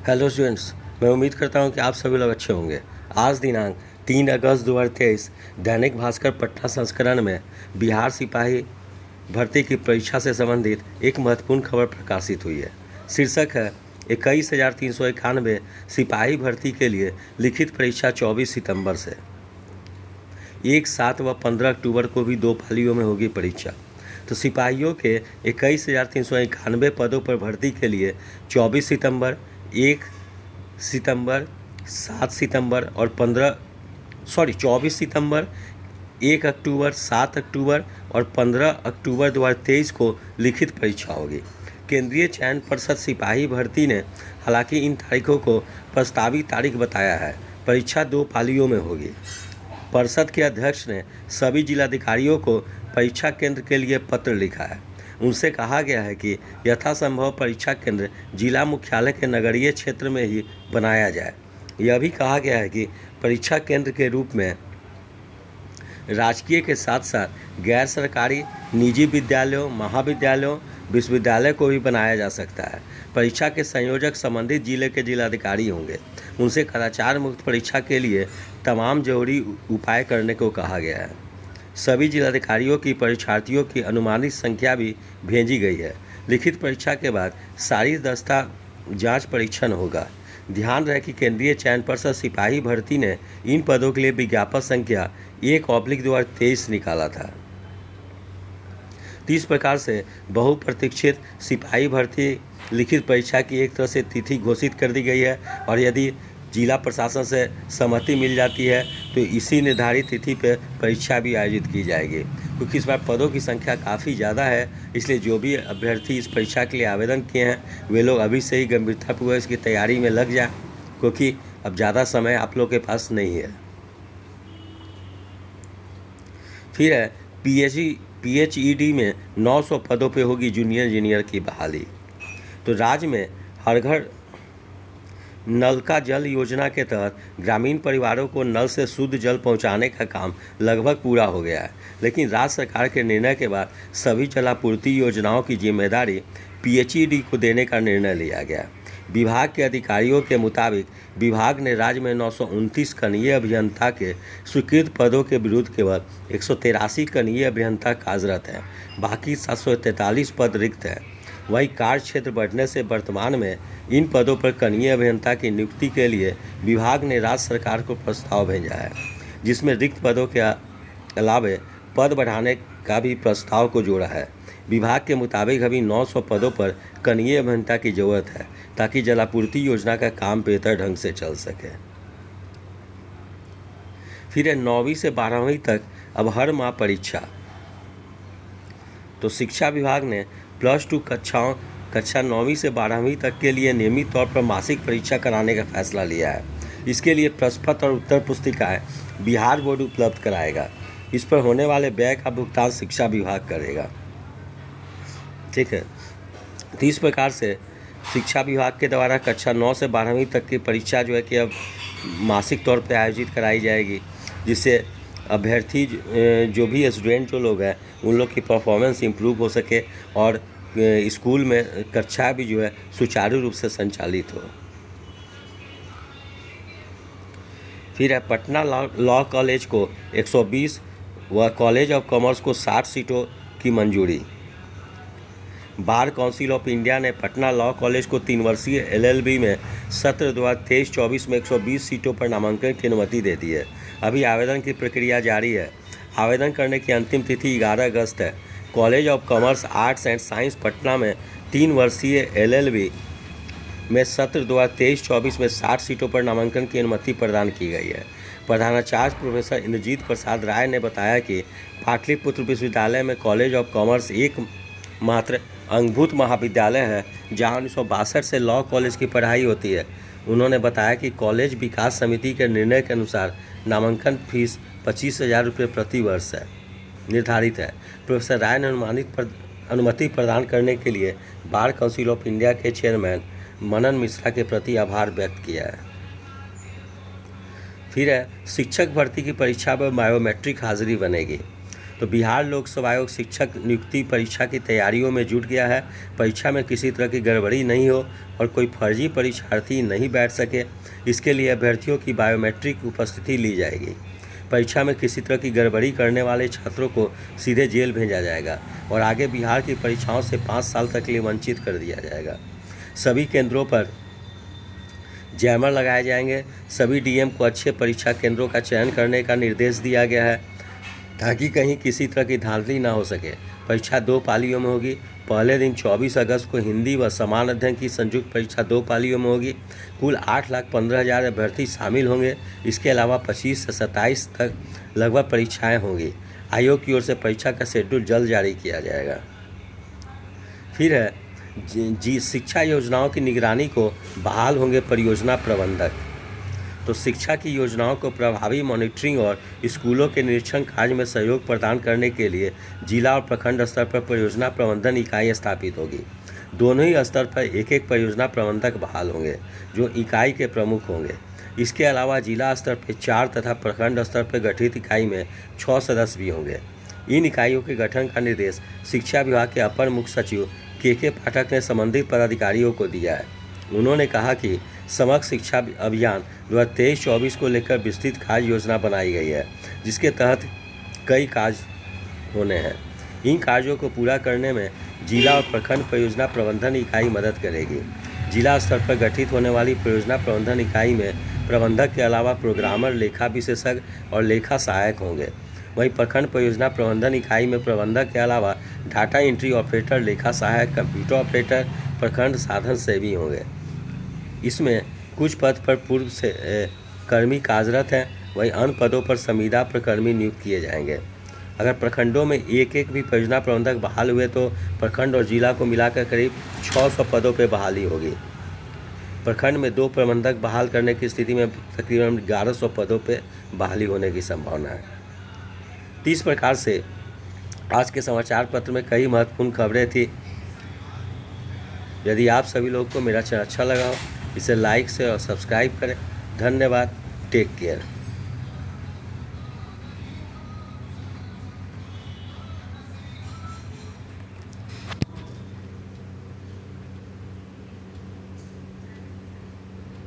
Hello students, मैं उम्मीद करता हूं कि आप सभी लोग अच्छे होंगे। आज दिनांक 3 अगस्त 2023 दैनिक भास्कर पटना संस्करण में बिहार सिपाही भर्ती की परीक्षा से संबंधित एक महत्वपूर्ण खबर प्रकाशित हुई है। शीर्षक है 21,391 सिपाही भर्ती के लिए लिखित परीक्षा 24 सितंबर से। 1, 7 व 15 अक्टूबर को भी 2 पालियों में होगी परीक्षा। तो सिपाहियों के 21,391 पदों पर भर्ती के लिए 24 सितंबर, 1 सितंबर, 7 सितंबर और 24 सितंबर, 1 अक्टूबर, 7 अक्टूबर और 15 अक्टूबर 2023 को लिखित परीक्षा होगी। केंद्रीय चयन परिषद सिपाही भर्ती ने हालांकि इन तारीखों को प्रस्तावित तारीख बताया है। परीक्षा 2 पालियों में होगी। परिषद के अध्यक्ष ने सभी जिलाधिकारियों को परीक्षा केंद्र के लिए पत्र लिखा है। उनसे कहा गया है कि यथासंभव परीक्षा केंद्र जिला मुख्यालय के नगरीय क्षेत्र में ही बनाया जाए। यह भी कहा गया है कि परीक्षा केंद्र के रूप में राजकीय के साथ साथ गैर सरकारी निजी विद्यालयों, महाविद्यालयों, विश्वविद्यालय को भी बनाया जा सकता है। परीक्षा के संयोजक संबंधित जिले के जिलाधिकारी होंगे। उनसे कदाचार मुक्त परीक्षा के लिए तमाम जरूरी उपाय करने को कहा गया है। सभी जिलाधिकारियों की परीक्षार्थियों की अनुमानित संख्या भी भेजी गई है। लिखित परीक्षा के बाद सारी दस्ता जांच परीक्षण होगा। ध्यान रहे कि केंद्रीय चयन परिषद सिपाही भर्ती ने इन पदों के लिए विज्ञापन संख्या 1/2023 निकाला था। इस प्रकार से बहुप्रतीक्षित सिपाही भर्ती लिखित परीक्षा की एक तरह से तिथि घोषित कर दी गई है और यदि जिला प्रशासन से सहमति मिल जाती है तो इसी निर्धारित तिथि पर परीक्षा भी आयोजित की जाएगी। क्योंकि इस बार पदों की संख्या काफ़ी ज़्यादा है, इसलिए जो भी अभ्यर्थी इस परीक्षा के लिए आवेदन किए हैं वे लोग अभी से ही गंभीरतापूर्वक इसकी तैयारी में लग जाए, क्योंकि अब ज़्यादा समय आप लोग के पास नहीं है। फिर है PHED में 900 पदों पे होगी जूनियर इंजीनियर की बहाली। तो राज्य में हर घर नल का जल योजना के तहत ग्रामीण परिवारों को नल से शुद्ध जल पहुंचाने का काम लगभग पूरा हो गया है, लेकिन राज्य सरकार के निर्णय के बाद सभी जलापूर्ति योजनाओं की जिम्मेदारी PHED को देने का निर्णय लिया गया। विभाग के अधिकारियों के मुताबिक विभाग ने राज्य में 929 कनीय अभियंता के स्वीकृत पदों के विरुद्ध केवल 183 कनीय अभियंता कार्यरत हैं। बाकी 743 पद रिक्त हैं। वहीं कार्य क्षेत्र बढ़ने से वर्तमान में इन पदों पर कनीय अभियंता की नियुक्ति के लिए विभाग ने राज्य सरकार को प्रस्ताव भेजा है, जिसमें रिक्त पदों के अलावे पद बढ़ाने का भी प्रस्ताव को जोड़ा है। विभाग के मुताबिक अभी 900 पदों पर कनीय अभियंता की जरूरत है ताकि जलापूर्ति योजना का काम बेहतर ढंग से चल सके। फिर 9वीं से 12वीं तक अब हर माह परीक्षा। तो शिक्षा विभाग ने +2 कक्षा 9वीं से 12वीं तक के लिए नियमित तौर पर मासिक परीक्षा कराने का फैसला लिया है। इसके लिए प्रश्नपत्र और उत्तर पुस्तिकाएं बिहार बोर्ड उपलब्ध कराएगा। इस पर होने वाले व्यय का भुगतान शिक्षा विभाग करेगा। ठीक है, तो इस प्रकार से शिक्षा विभाग के द्वारा कक्षा 9 से 12वीं तक की परीक्षा जो है कि अब मासिक तौर पर आयोजित कराई जाएगी, जिससे अभ्यर्थी जो भी स्टूडेंट जो लोग हैं उन लोग की परफॉर्मेंस इम्प्रूव हो सके और स्कूल में कक्षा भी जो है सुचारू रूप से संचालित हो। फिर है पटना लॉ कॉलेज को 120 व कॉलेज ऑफ कॉमर्स को 60 सीटों की मंजूरी। बार काउंसिल ऑफ इंडिया ने पटना लॉ कॉलेज को 3 वर्षीय LLB में सत्र 2023-24 में 120 सीटों पर नामांकन की अनुमति दे दी है। अभी आवेदन की प्रक्रिया जारी है। आवेदन करने की अंतिम तिथि 11 अगस्त है। College of commerce, arts and science Patna में 3 वर्षीय LLB में सत्र 2023-24 में 60 सीटों पर नामांकन की अनुमति प्रदान की गई है। प्रधानाचार्य प्रोफेसर इंद्रजीत प्रसाद राय ने बताया कि पाटलिपुत्र विश्वविद्यालय में कॉलेज ऑफ कॉमर्स एकमात्र अंगभूत महाविद्यालय है जहां 1962 से लॉ कॉलेज की पढ़ाई होती है। उन्होंने बताया कि कॉलेज विकास समिति के निर्णय के अनुसार नामांकन फीस 25,000 रुपये प्रति वर्ष है निर्धारित है। प्रोफेसर राय ने अनुमति प्रदान करने के लिए बार काउंसिल ऑफ इंडिया के चेयरमैन मनन मिश्रा के प्रति आभार व्यक्त किया है। फिर है शिक्षक भर्ती की परीक्षा पर बायोमेट्रिक हाजिरी बनेगी। तो बिहार लोक सेवा आयोग शिक्षक नियुक्ति परीक्षा की तैयारियों में जुट गया है। परीक्षा में किसी तरह की गड़बड़ी नहीं हो और कोई फर्जी परीक्षार्थी नहीं बैठ सके, इसके लिए अभ्यर्थियों की बायोमेट्रिक उपस्थिति ली जाएगी। परीक्षा में किसी तरह की गड़बड़ी करने वाले छात्रों को सीधे जेल भेजा जाएगा और आगे बिहार की परीक्षाओं से 5 साल तक के लिए वंचित कर दिया जाएगा। सभी केंद्रों पर जैमर लगाए जाएंगे। सभी डीएम को अच्छे परीक्षा केंद्रों का चयन करने का निर्देश दिया गया है ताकि कहीं किसी तरह की धांधली ना हो सके। परीक्षा 2 पालियों में होगी। पहले दिन 24 अगस्त को हिंदी व समान अध्ययन की संयुक्त परीक्षा 2 पालियों में होगी। कुल 8,15,000 अभ्यर्थी शामिल होंगे। इसके अलावा 25 से 27 तक लगभग परीक्षाएं होंगी। आयोग की ओर से परीक्षा का शेड्यूल जल्द जारी किया जाएगा। फिर है शिक्षा योजनाओं की निगरानी को बहाल होंगे परियोजना प्रबंधक। तो शिक्षा की योजनाओं को प्रभावी मॉनिटरिंग और स्कूलों के निरीक्षण कार्य में सहयोग प्रदान करने के लिए जिला और प्रखंड स्तर पर परियोजना प्रबंधन इकाई स्थापित होगी। दोनों ही स्तर पर एक परियोजना प्रबंधक बहाल होंगे जो इकाई के प्रमुख होंगे। इसके अलावा जिला स्तर पर 4 तथा प्रखंड स्तर पर गठित इकाई में 6 सदस्य भी होंगे। इन इकाइयों के गठन का निर्देश शिक्षा विभाग के अपर मुख्य सचिव के पाठक ने संबंधित पदाधिकारियों को दिया है। उन्होंने कहा कि समग्र शिक्षा अभियान 2023-24 को लेकर विस्तृत कार्य योजना बनाई गई है, जिसके तहत कई कार्य होने हैं। इन कार्यों को पूरा करने में जिला और प्रखंड परियोजना प्रबंधन इकाई मदद करेगी। जिला स्तर पर गठित होने वाली परियोजना प्रबंधन इकाई में प्रबंधक के अलावा प्रोग्रामर, लेखा विशेषज्ञ और लेखा सहायक होंगे। वहीं प्रखंड परियोजना प्रबंधन इकाई में प्रबंधक के अलावा डाटा एंट्री ऑपरेटर, लेखा सहायक, कंप्यूटर ऑपरेटर, प्रखंड साधन सेवी होंगे। इसमें कुछ पद पर पूर्व से कर्मी कार्यरत हैं, वहीं अन्य पदों पर संविदा प्रकर्मी नियुक्त किए जाएंगे। अगर प्रखंडों में एक भी परियोजना प्रबंधक बहाल हुए तो प्रखंड और जिला को मिलाकर करीब 600 पदों पर बहाली होगी। प्रखंड में 2 प्रबंधक बहाल करने की स्थिति में तकरीबन 1100 पदों पर बहाली होने की संभावना है। इस प्रकार से आज के समाचार पत्र में कई महत्वपूर्ण खबरें थी। यदि आप सभी लोग को मेरा चैनल अच्छा लगा हो, इसे लाइक से और सब्सक्राइब करें। धन्यवाद। Take care.